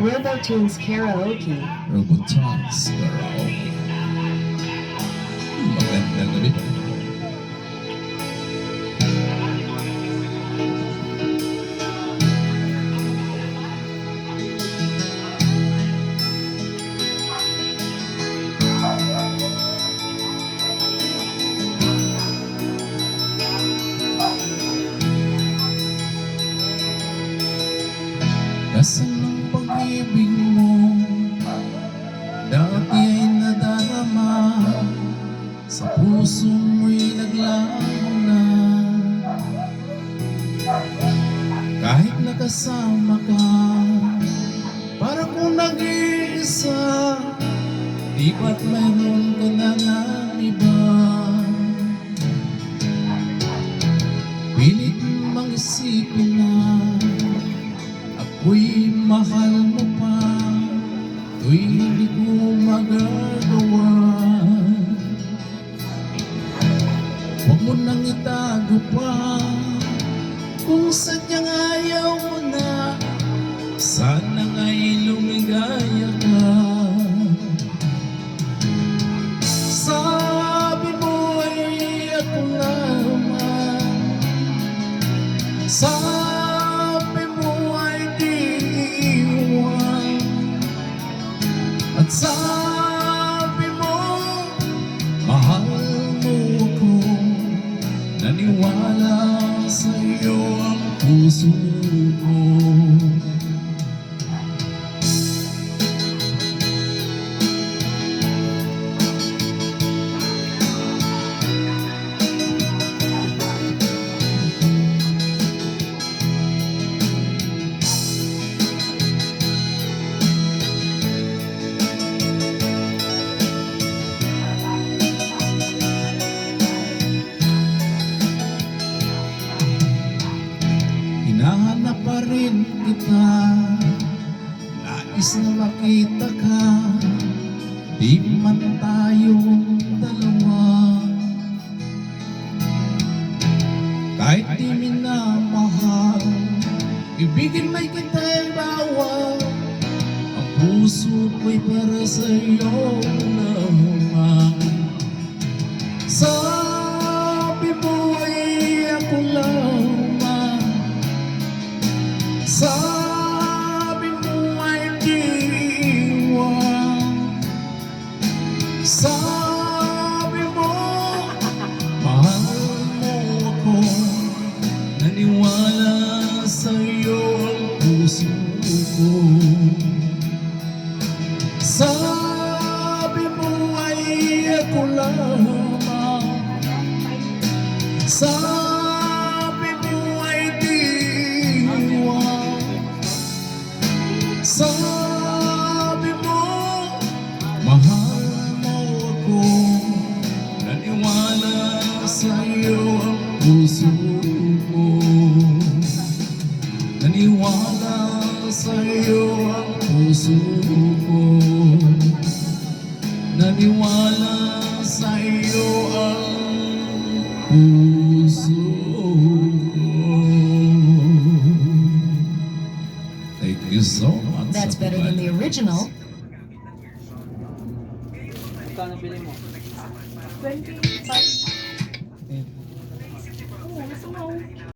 Robotunes Karaoke. Robotunes Karaoke. Magandang gabi po. Nasaan ang pag-ibig mo? Dati ay nadarama, sa puso mo'y naglaho na. Kahit nakasama ka, para kung nag-iisa, di ba't mayroon ka na ng iba? Pilit mang isipin na ako'y mahal mo pa, to'y hindi ko magagawa. Huwag mo nang itago pa, kung sadyang ayaw mo na, sana nga'y lumigaya ka. Sabi mo ay ako naman, sabi mo ay di iwan, at sabi mo mahal mo ako. Naniwala sa'yo ang puso ko. Hinahanap pa rin kita, nais na makita ka, di man tayong dalawa. Kahit di minamahal, ibigin may kita'y bawal, ang puso ko'y para sa'yo naman. Sabi mo ay ako lamang, sabi mo ay di iwan, sabi mo mahal mo ako. Naniwala sa'yo ang puso ko. Sabi mo ay ako lamang, sabi mo ay di iwan, sabi mo mahal mo ako. Naniwala sa'yo ang puso ko. Naniwala sa'yo ang puso ko. Naniwala sa'yo ang puso ko. Thank you so much. That's better than the original. Kano bili mo? 20.